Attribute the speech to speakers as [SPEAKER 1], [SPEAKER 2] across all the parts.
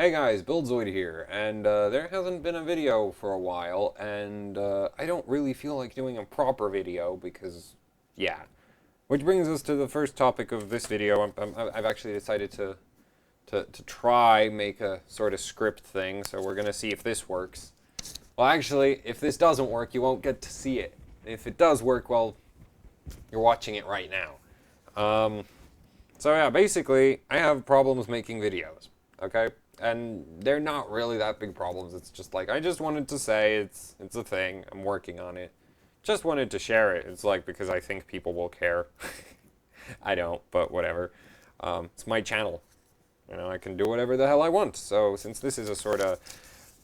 [SPEAKER 1] Hey guys, Buildzoid here, and there hasn't been a video for a while, and I don't really feel like doing a proper video because, yeah. Which brings us to the first topic of this video. I've actually decided to try make a sort of script thing, so we're gonna see if this works. Well, actually, if this doesn't work, you won't get to see it. If it does work, well, you're watching it right now. So yeah, basically, I have problems making videos, okay? And they're not really that big problems. It's just like, I just wanted to say it's a thing. I'm working on it. Just wanted to share it. It's like, because I think people will care. I don't, but whatever. It's my channel. You know, I can do whatever the hell I want. So since this is a sort of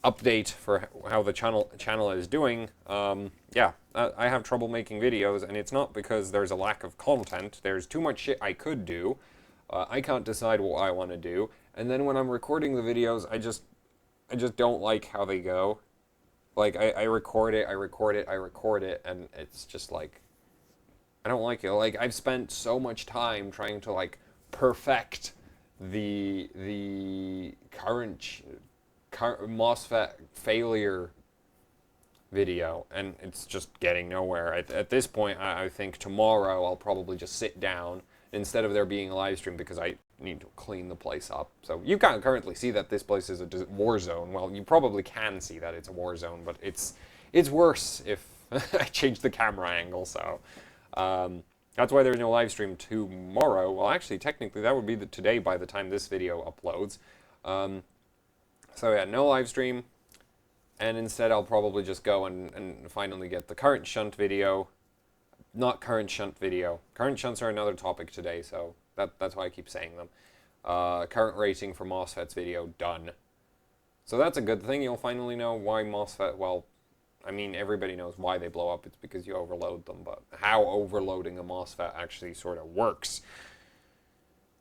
[SPEAKER 1] update for how the channel is doing, yeah, I have trouble making videos, and it's not because there's a lack of content. There's too much shit I could do. I can't decide what I want to do, and then when I'm recording the videos, I just don't like how they go. Like I record it, and it's just like I don't like it. Like I've spent so much time trying to like perfect the current MOSFET failure video, and it's just getting nowhere. At this point, I think tomorrow I'll probably just sit down instead of there being a live stream because I need to clean the place up. So you can't currently see that this place is a war zone. Well, you probably can see that it's a war zone, but it's worse if I change the camera angle. So that's why there's no live stream tomorrow. Well, actually, technically, that would be today by the time this video uploads. So yeah, no live stream, and instead I'll probably just go and finally get the current shunt video. Not current shunt video. Current shunts are another topic today, so that's why I keep saying them. Current rating for MOSFET's video, done. So that's a good thing. You'll finally know why MOSFET, well, I mean, everybody knows why they blow up. It's because you overload them, but how overloading a MOSFET actually sort of works.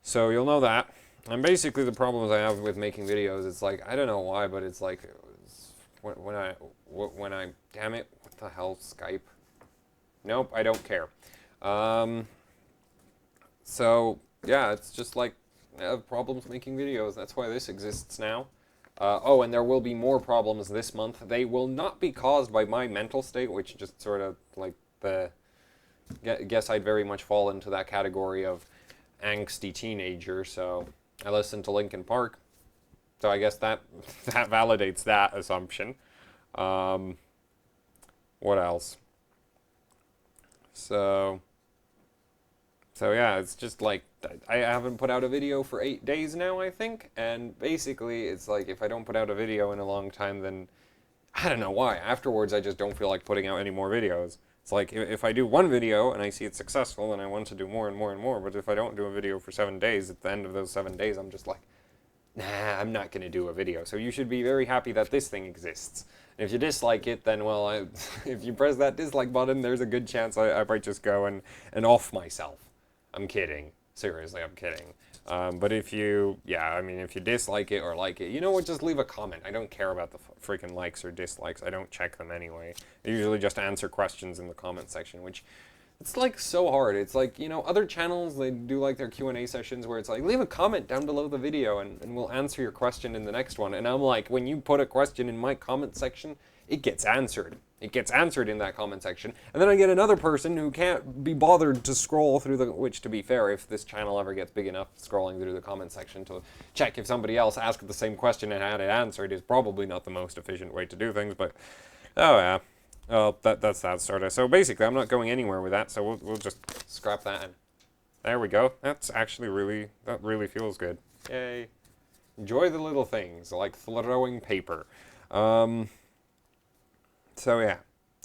[SPEAKER 1] So you'll know that. And basically the problems I have with making videos, it's like, I don't know why, but it's like, when I, damn it, what the hell, Skype? Nope, I don't care. So, yeah, it's just like, I have problems making videos. That's why this exists now. Oh, and there will be more problems this month. They will not be caused by my mental state, which just sort of, like, guess I'd very much fall into that category of angsty teenager, so I listen to Linkin Park. So I guess that validates that assumption. What else? So yeah, it's just like, I haven't put out a video for 8 days now, I think, and basically it's like, if I don't put out a video in a long time, then I don't know why. Afterwards, I just don't feel like putting out any more videos. It's like, if I do one video and I see it's successful, then I want to do more and more and more, but if I don't do a video for 7 days, at the end of those 7 days, I'm just like, nah, I'm not going to do a video. So you should be very happy that this thing exists. And if you dislike it, then, well, if you press that dislike button, there's a good chance I might just go and off myself. I'm kidding. Seriously, I'm kidding. But if you, yeah, I mean, if you dislike it or like it, you know what, just leave a comment. I don't care about the freaking likes or dislikes. I don't check them anyway. I usually just answer questions in the comment section, which, it's like so hard. It's like, you know, other channels, they do like their Q&A sessions where it's like, leave a comment down below the video and we'll answer your question in the next one. And I'm like, when you put a question in my comment section, it gets answered. It gets answered in that comment section. And then I get another person who can't be bothered to scroll through which, to be fair, if this channel ever gets big enough, scrolling through the comment section to check if somebody else asked the same question and had it answered is probably not the most efficient way to do things, but, oh yeah. Well, that's that sort of. So basically, I'm not going anywhere with that, so we'll just scrap that. And there we go. That's actually that really feels good. Yay. Enjoy the little things, like throwing paper. So yeah,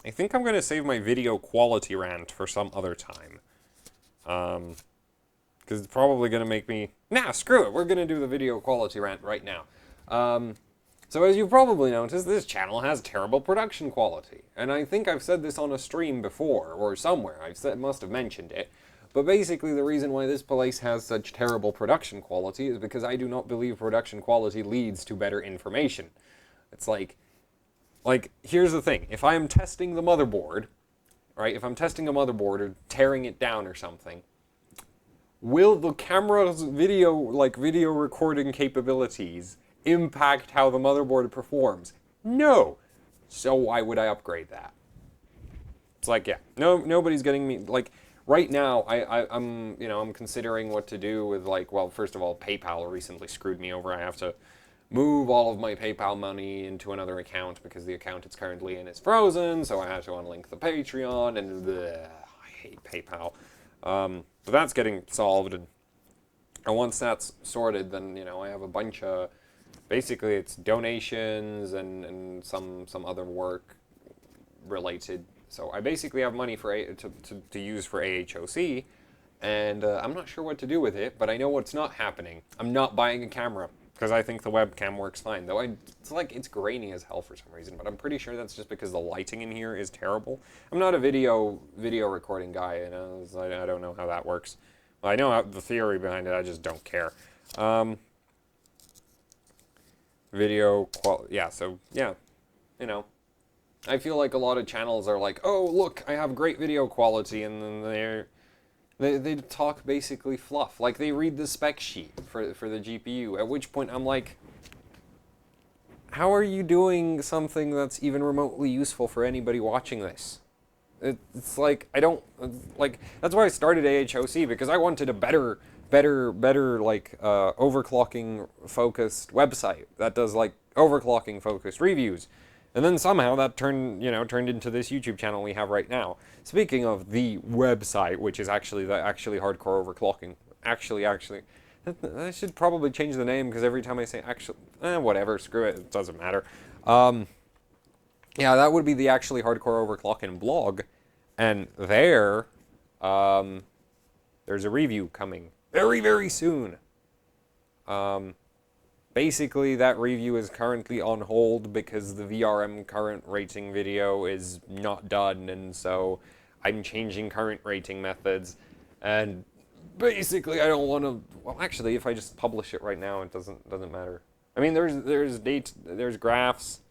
[SPEAKER 1] I think I'm going to save my video quality rant for some other time. Because it's probably going to make me, nah, screw it, we're going to do the video quality rant right now. So as you've probably noticed, this channel has terrible production quality. And I think I've said this on a stream before, or somewhere, must have mentioned it. But basically the reason why this place has such terrible production quality is because I do not believe production quality leads to better information. It's like, here's the thing. If I am testing the motherboard, right, if I'm testing a motherboard or tearing it down or something, will the camera's video recording capabilities impact how the motherboard performs? No. So why would I upgrade that? It's like, yeah, nobody's getting me, like, right now, I'm considering what to do with, like, well, first of all, PayPal recently screwed me over. I have to move all of my PayPal money into another account because the account it's currently in is frozen, so I had to unlink the Patreon, and bleh, I hate PayPal. But that's getting solved, and once that's sorted, then, I have a bunch of, basically it's donations and some other work related. So I basically have money for to use for AHOC, and I'm not sure what to do with it, but I know what's not happening. I'm not buying a camera, because I think the webcam works fine. Though it's grainy as hell for some reason, but I'm pretty sure that's just because the lighting in here is terrible. I'm not a video recording guy, so I don't know how that works. Well, I know the theory behind it, I just don't care. Video quality, yeah, so, yeah, I feel like a lot of channels are like, oh, look, I have great video quality, and then they talk basically fluff. Like, they read the spec sheet for the GPU, at which point I'm like, how are you doing something that's even remotely useful for anybody watching this? It's like, I don't, like, that's why I started AHOC, because I wanted a better, like, overclocking-focused website that does, like, overclocking-focused reviews. And then somehow that turned into this YouTube channel we have right now. Speaking of the website, which is actually hardcore overclocking. Actually, I should probably change the name, because every time I say actually, whatever, screw it, it doesn't matter. Yeah, that would be the actually hardcore overclocking blog, and there's a review coming very, very soon. Basically, that review is currently on hold because the VRM current rating video is not done, and so I'm changing current rating methods, and basically I don't want to, well, actually, if I just publish it right now, it doesn't matter. I mean, there's dates, there's graphs,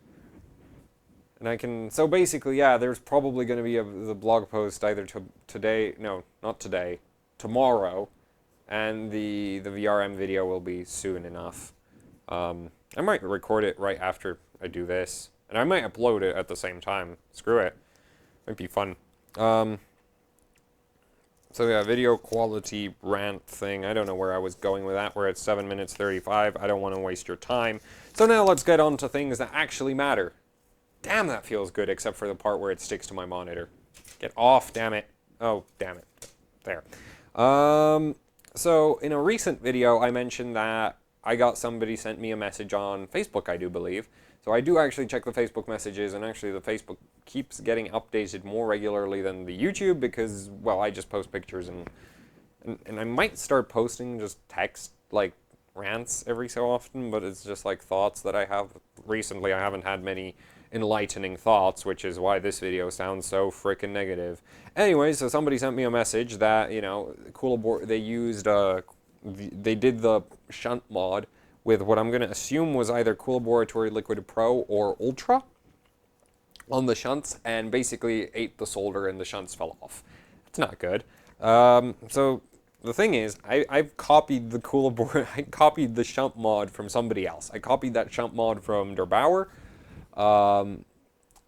[SPEAKER 1] and I can, so basically, yeah, there's probably going to be the blog post either today, no, not today, tomorrow, and the VRM video will be soon enough. I might record it right after I do this, and I might upload it at the same time. Screw it. Might be fun. So yeah, video quality rant thing. I don't know where I was going with that. We're at 7 minutes 35. I don't want to waste your time. So now let's get on to things that actually matter. Damn, that feels good, except for the part where it sticks to my monitor. Get off, damn it. Oh, damn it. There. So in a recent video, I mentioned that somebody sent me a message on Facebook, I do believe. So I do actually check the Facebook messages, and actually the Facebook keeps getting updated more regularly than the YouTube because, well, I just post pictures, and I might start posting just text, like, rants every so often, but it's just like thoughts that I have. Recently, I haven't had many enlightening thoughts, which is why this video sounds so frickin' negative. Anyway, so somebody sent me a message that, they did the Shunt mod with what I'm going to assume was either Cool Laboratory Liquid Pro or Ultra on the shunts, and basically ate the solder and the shunts fell off. It's not good. So the thing is, I've copied the I copied the Shunt mod from somebody else. I copied that Shunt mod from Der Bauer,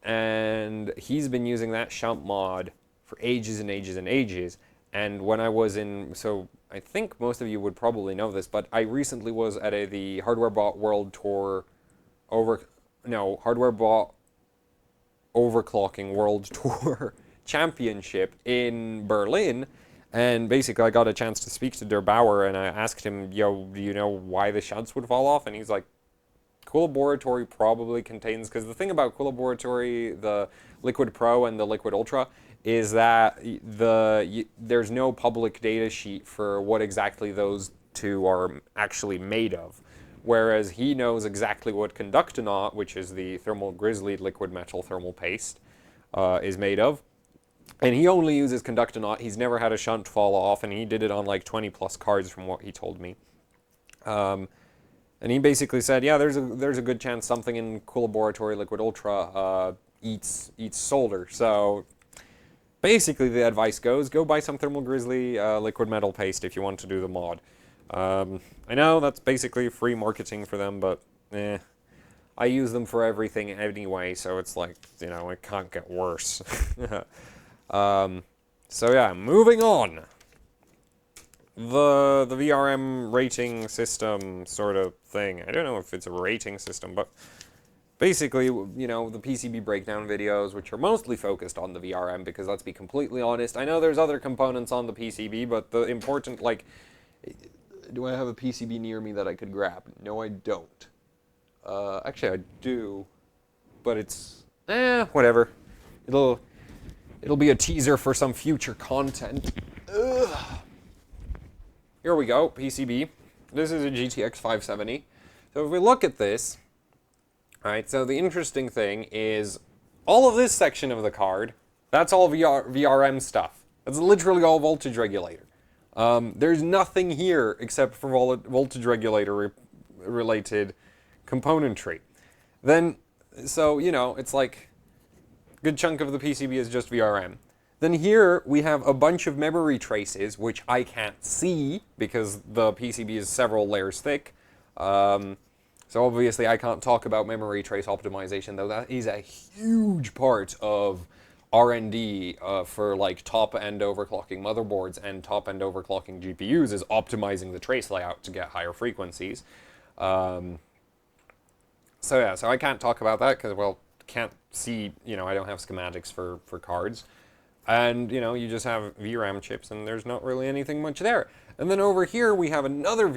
[SPEAKER 1] and he's been using that Shunt mod for ages and ages and ages. And when I was so I think most of you would probably know this, but I recently was at the Hardware Bot World Tour Hardware Bot Overclocking World Tour Championship in Berlin, and basically I got a chance to speak to Der Bauer, and I asked him, do you know why the shunts would fall off? And he's like, Cool Laboratory probably contains, because the thing about Cool Laboratory, the Liquid Pro and the Liquid Ultra, is that there's no public data sheet for what exactly those two are actually made of. Whereas he knows exactly what Conductonaut, which is the Thermal Grizzly liquid metal thermal paste, is made of. And he only uses Conductonaut. He's never had a shunt fall off, and he did it on like 20 plus cards from what he told me. And he basically said, yeah, there's a good chance something in Cool Laboratory Liquid Ultra eats solder. So basically, the advice goes, go buy some Thermal Grizzly liquid metal paste if you want to do the mod. I know that's basically free marketing for them, but I use them for everything anyway, so it's like, you know, it can't get worse. So yeah, moving on. The VRM rating system sort of thing. I don't know if it's a rating system, but basically, you know, the PCB breakdown videos, which are mostly focused on the VRM, because let's be completely honest, I know there's other components on the PCB, but the important, like, do I have a PCB near me that I could grab? No, I don't. Actually, I do, but it's, whatever. It'll be a teaser for some future content. Ugh. Here we go, PCB. This is a GTX 570. So if we look at this, alright, so the interesting thing is all of this section of the card, that's all VRM stuff. That's literally all voltage regulator. There's nothing here except for voltage regulator related componentry. Then, so, you know, it's like a good chunk of the PCB is just VRM. Then here we have a bunch of memory traces, which I can't see because the PCB is several layers thick. So obviously I can't talk about memory trace optimization, though that is a huge part of R&D for like top-end overclocking motherboards and top-end overclocking GPUs is optimizing the trace layout to get higher frequencies. So yeah, so I can't talk about that because, well, can't see, you know, I don't have schematics for cards. And, you know, you just have VRAM chips and there's not really anything much there. And then over here we have another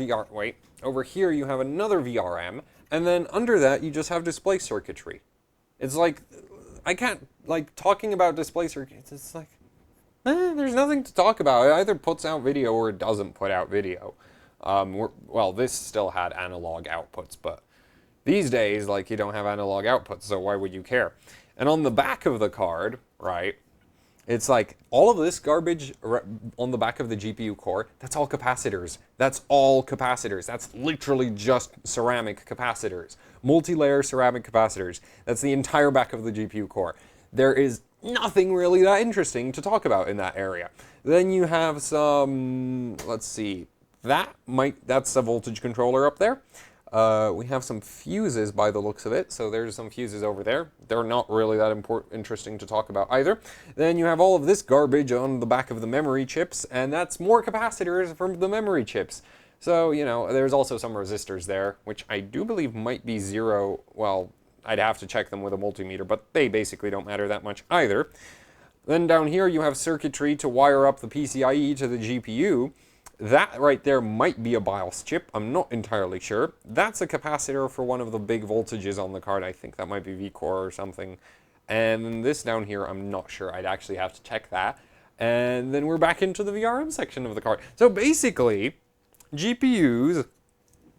[SPEAKER 1] over here you have another VRM, and then under that you just have display circuitry. It's like, I can't, like, talking about display circuits, it's like, there's nothing to talk about. It either puts out video or it doesn't put out video. Well, this still had analog outputs, but these days, like, you don't have analog outputs, so why would you care? And on the back of the card, right, it's like all of this garbage on the back of the GPU core, that's all capacitors. That's all capacitors. That's literally just ceramic capacitors. Multi-layer ceramic capacitors. That's the entire back of the GPU core. There is nothing really that interesting to talk about in that area. Then you have some, let's see, that's a voltage controller up there. We have some fuses by the looks of it, so there's some fuses over there. They're not really that interesting to talk about either. Then you have all of this garbage on the back of the memory chips, and that's more capacitors from the memory chips. So, you know, there's also some resistors there, which I do believe might be zero. Well, I'd have to check them with a multimeter, but they basically don't matter that much either. Then down here you have circuitry to wire up the PCIe to the GPU. That right there might be a BIOS chip. I'm not entirely sure. That's a capacitor for one of the big voltages on the card. I think that might be VCore or something. And this down here, I'm not sure. I'd actually have to check that. And then we're back into the VRM section of the card. So basically, GPUs,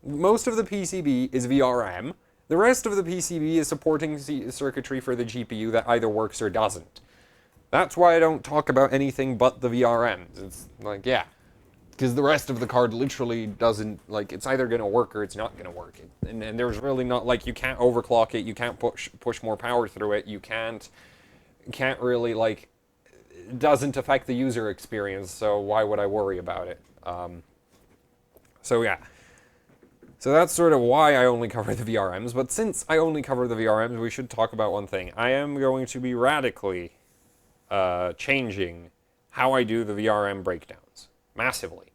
[SPEAKER 1] most of the PCB is VRM. The rest of the PCB is supporting circuitry for the GPU that either works or doesn't. That's why I don't talk about anything but the VRMs. It's like, yeah. Because the rest of the card literally doesn't, like, it's either going to work or it's not going to work. And there's really not, like, you can't overclock it, you can't push more power through it, you can't really, like, it doesn't affect the user experience, so why would I worry about it? So yeah. So that's sort of why I only cover the VRMs, but since I only cover the VRMs, we should talk about one thing. I am going to be radically changing how I do the VRM breakdowns. Massively.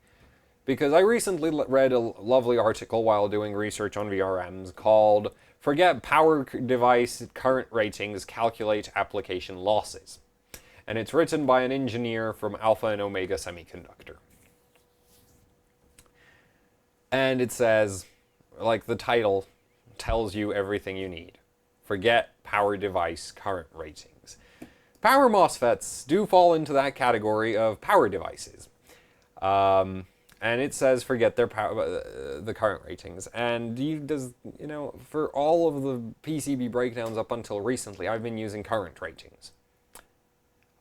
[SPEAKER 1] Because I recently read a lovely article while doing research on VRMs called Forget Power Device Current Ratings, Calculate Application Losses. And it's written by an engineer from Alpha and Omega Semiconductor. And it says, like the title tells you everything you need. Forget power device current ratings. Power MOSFETs do fall into that category of power devices. And it says forget their the current ratings. And for all of the PCB breakdowns up until recently, I've been using current ratings.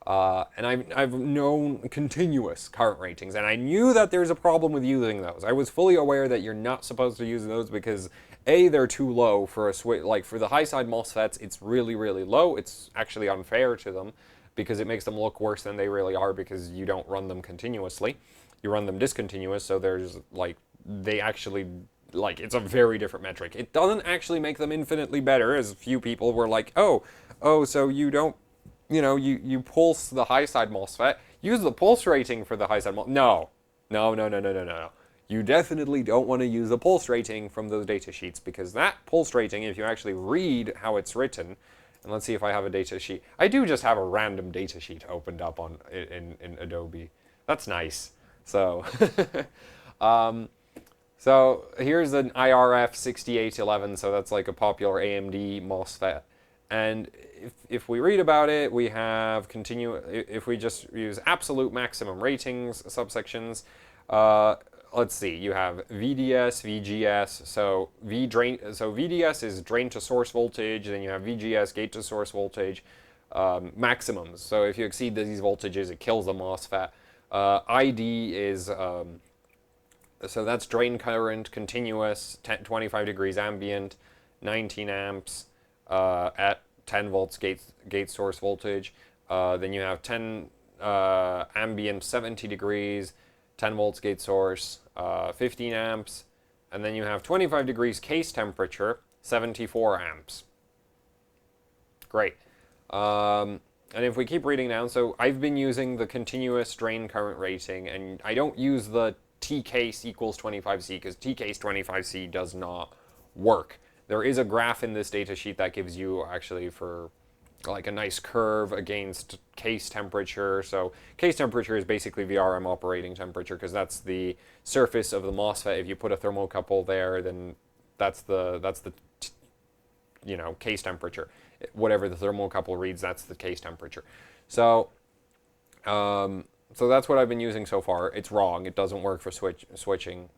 [SPEAKER 1] And I've known continuous current ratings, and I knew that there's a problem with using those. I was fully aware that you're not supposed to use those because A, they're too low for a switch. Like for the high side MOSFETs, it's really, really low. It's actually unfair to them because it makes them look worse than they really are because you don't run them continuously. You run them discontinuous, so there's like, they actually like, it's a very different metric. It doesn't actually make them infinitely better, as a few people were like, oh, so you don't, you pulse the high side MOSFET, use the pulse rating for the high side MOSFET. No. You definitely don't want to use the pulse rating from those data sheets, because that pulse rating, if you actually read how it's written, and let's see if I have a data sheet. I do just have a random data sheet opened up in Adobe. That's nice. So, so here's an IRF 6811. So that's like a popular AMD MOSFET. And if we read about it, we have if we just use absolute maximum ratings subsections, let's see, you have VDS, VGS, so VDS is drain to source voltage, then you have VGS, gate to source voltage, maximums. So if you exceed these voltages, it kills the MOSFET. ID is, so that's drain current, continuous, 25 degrees ambient, 19 amps, at 10 volts gate source voltage. Then you have 10 ambient, 70 degrees, 10 volts gate source, 15 amps, and then you have 25 degrees case temperature, 74 amps. Great. And if we keep reading down, so I've been using the continuous drain current rating, and I don't use the T case equals 25C, because T case 25C does not work. There is a graph in this data sheet that gives you actually for like a nice curve against case temperature. So case temperature is basically VRM operating temperature, because that's the surface of the MOSFET. If you put a thermocouple there, then that's the case temperature. Whatever the thermocouple reads, that's the case temperature. So so that's what I've been using so far. It's wrong. It doesn't work for switching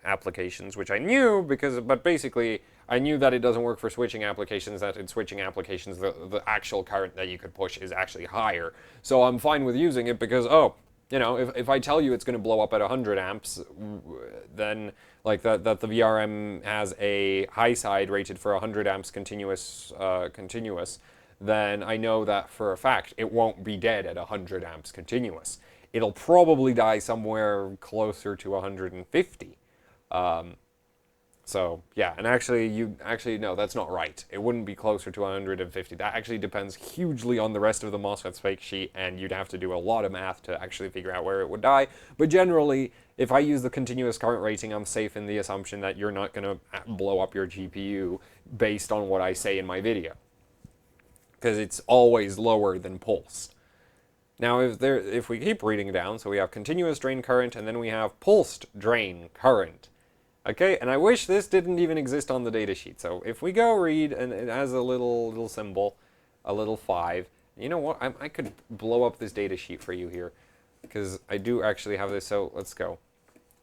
[SPEAKER 1] applications, which I knew, but basically I knew that it doesn't work for switching applications, that in switching applications the actual current that you could push is actually higher. So I'm fine with using it because, if I tell you it's going to blow up at 100 amps, then like that the VRM has a high side rated for 100 amps continuous, then I know that for a fact it won't be dead at 100 amps continuous. It'll probably die somewhere closer to 150. So yeah, and actually no, that's not right. It wouldn't be closer to 150. That actually depends hugely on the rest of the MOSFET spec sheet, and you'd have to do a lot of math to actually figure out where it would die. But generally, if I use the continuous current rating, I'm safe in the assumption that you're not going to blow up your GPU based on what I say in my video, because it's always lower than pulsed. Now, if we keep reading down, so we have continuous drain current, and then we have pulsed drain current. Okay, and I wish this didn't even exist on the datasheet. So if we go read, and it has a little symbol, a little 5. You know what? I could blow up this datasheet for you here, because I do actually have this. So let's go.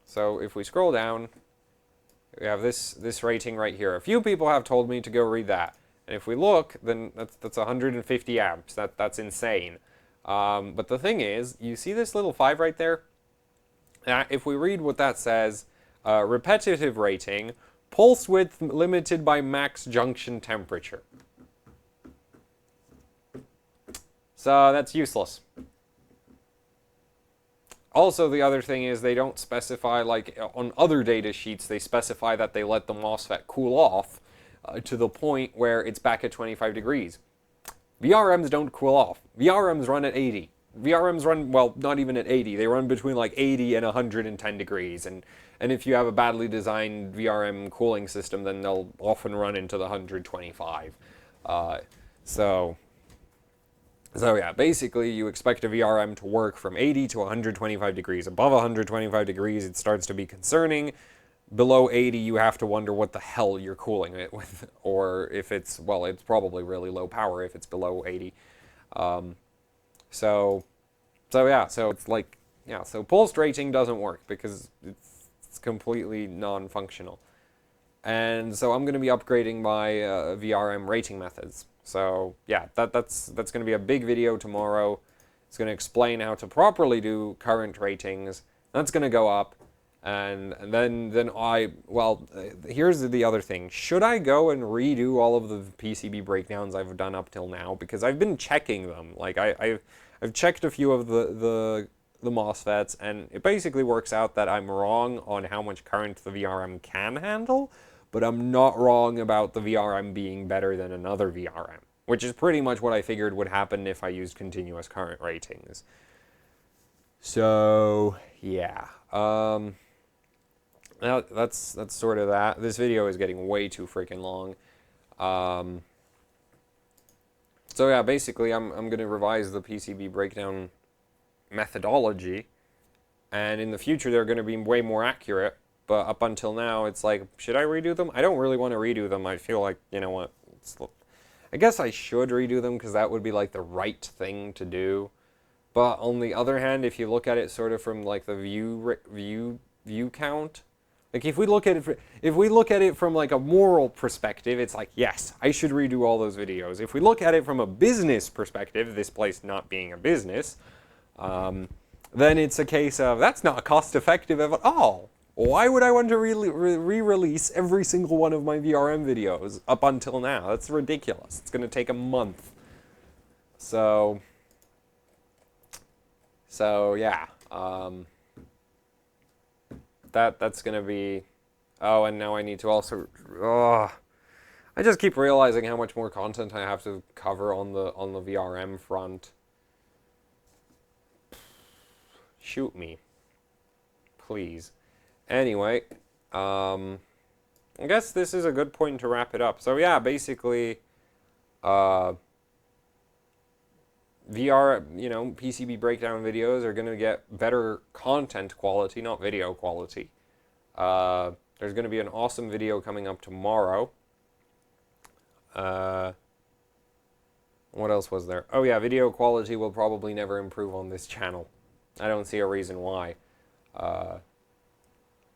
[SPEAKER 1] So if we scroll down, we have this rating right here. A few people have told me to go read that, and if we look, then that's 150 amps. That's insane. But the thing is, you see this little 5 right there? If we read what that says, repetitive rating, pulse width limited by max junction temperature. So that's useless. Also, the other thing is they don't specify, like on other data sheets, they specify that they let the MOSFET cool off to the point where it's back at 25 degrees. VRMs don't cool off. VRMs run at 80. VRMs run, well, not even at 80. They run between like 80 and 110 degrees. And if you have a badly designed VRM cooling system, then they'll often run into the 125. So yeah, basically you expect a VRM to work from 80 to 125 degrees. Above 125 degrees, it starts to be concerning. Below 80, you have to wonder what the hell you're cooling it with. Or if it's, well, it's probably really low power if it's below 80. So it's like, yeah, so pulsed rating doesn't work because it's completely non-functional. And so I'm going to be upgrading my VRM rating methods. So yeah, that's going to be a big video tomorrow. It's going to explain how to properly do current ratings. That's going to go up. And then here's the other thing. Should I go and redo all of the PCB breakdowns I've done up till now? Because I've been checking them. Like I've checked a few of the the MOSFETs, and it basically works out that I'm wrong on how much current the VRM can handle, but I'm not wrong about the VRM being better than another VRM, which is pretty much what I figured would happen if I used continuous current ratings. So, yeah. That's sort of that. This video is getting way too freaking long. So yeah, basically I'm going to revise the PCB breakdown methodology, and in the future they're going to be way more accurate, but up until now it's like, should I redo them? I don't really want to redo them. I feel like, you know what, I guess I should redo them because that would be like the right thing to do. But on the other hand, if you look at it sort of from like the view count, like if we look at it from like a moral perspective, it's like, yes, I should redo all those videos. If we look at it from a business perspective, this place not being a business, then it's a case of that's not cost effective at all. Why would I want to re-release every single one of my VRM videos up until now? That's ridiculous. It's going to take a month. So yeah. That's going to be... Oh, and now I need to also... I just keep realizing how much more content I have to cover on the VRM front. Shoot me. Please. Anyway, I guess this is a good point to wrap it up. So yeah, basically, VR, PCB breakdown videos are going to get better content quality, not video quality. There's going to be an awesome video coming up tomorrow. What else was there? Oh yeah, video quality will probably never improve on this channel. I don't see a reason why.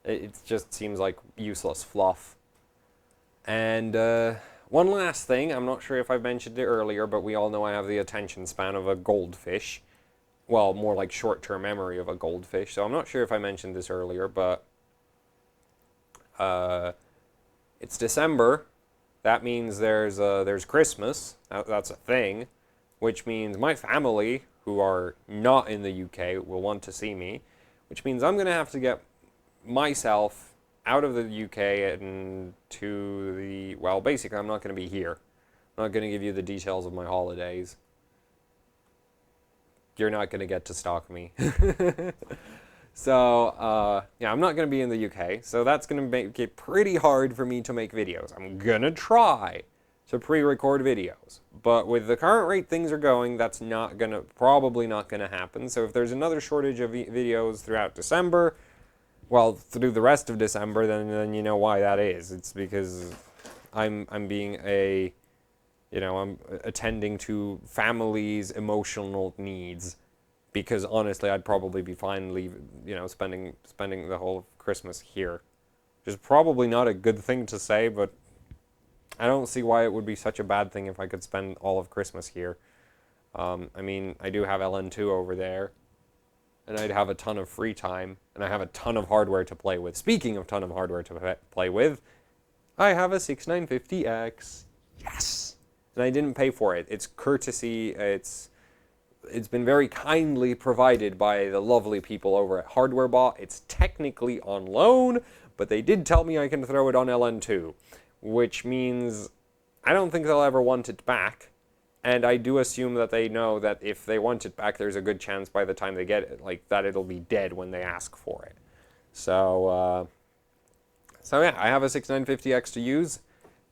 [SPEAKER 1] It just seems like useless fluff. And one last thing, I'm not sure if I mentioned it earlier, but we all know I have the attention span of a goldfish. Well, more like short-term memory of a goldfish. So I'm not sure if I mentioned this earlier, but it's December. That means there's Christmas. That's a thing, which means my family, who are not in the UK, will want to see me, which means I'm going to have to get myself out of the UK and to the... Well, basically, I'm not going to be here. I'm not going to give you the details of my holidays. You're not going to get to stalk me. So, yeah, I'm not going to be in the UK, so that's going to make it pretty hard for me to make videos. I'm going to try to pre-record videos, but with the current rate things are going, that's probably not going to happen. So if there's another shortage of videos throughout December, well, through the rest of December, then you know why that is. It's because I'm being I'm attending to families' emotional needs. Because honestly, I'd probably be fine spending the whole Christmas here. Which is probably not a good thing to say, but I don't see why it would be such a bad thing if I could spend all of Christmas here. I mean, I do have LN2 over there, and I'd have a ton of free time, and I have a ton of hardware to play with. Speaking of ton of hardware to play with, I have a 6950X. Yes! And I didn't pay for it. It's courtesy. It's been very kindly provided by the lovely people over at HardwareBot. It's technically on loan, but they did tell me I can throw it on LN2, which means I don't think they'll ever want it back. And I do assume that they know that if they want it back, there's a good chance by the time they get it, that it'll be dead when they ask for it. So yeah, I have a 6950X to use.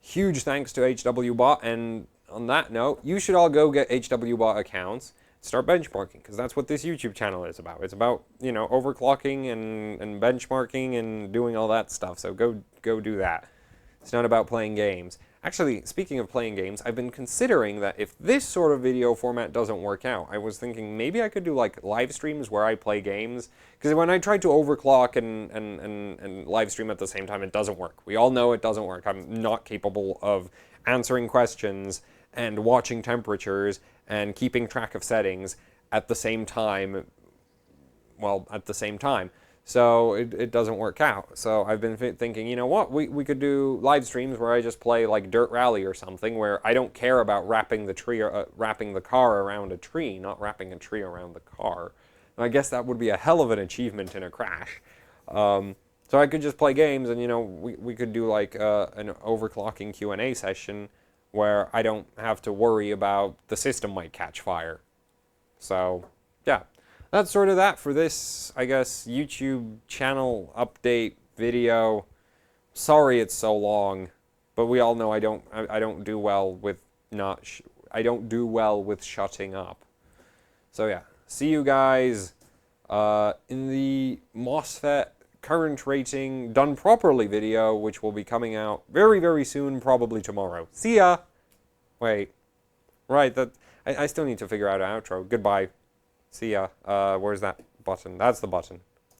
[SPEAKER 1] Huge thanks to HWBot, and on that note, you should all go get HWBot accounts. Start benchmarking, because that's what this YouTube channel is about. It's about, overclocking and benchmarking and doing all that stuff. So go do that. It's not about playing games. Actually, speaking of playing games, I've been considering that if this sort of video format doesn't work out, I was thinking maybe I could do like live streams where I play games. Because when I tried to overclock and live stream at the same time, it doesn't work. We all know it doesn't work. I'm not capable of answering questions and watching temperatures and keeping track of settings at the same time. Well, at the same time. So it doesn't work out. So I've been thinking, you know what, we could do live streams where I just play like Dirt Rally or something, where I don't care about wrapping the car around a tree, not wrapping a tree around the car. I guess that would be a hell of an achievement in a crash. So I could just play games, and we could do like an overclocking Q&A session where I don't have to worry about the system might catch fire. So yeah, that's sort of that for this, I guess, YouTube channel update video. Sorry it's so long, but we all know I don't do well with I don't do well with shutting up. So yeah, see you guys in the MOSFET current rating done properly video, which will be coming out very, very soon, probably tomorrow. See ya! Wait. Right, I still need to figure out an outro. Goodbye. See ya. Where's that button? That's the button.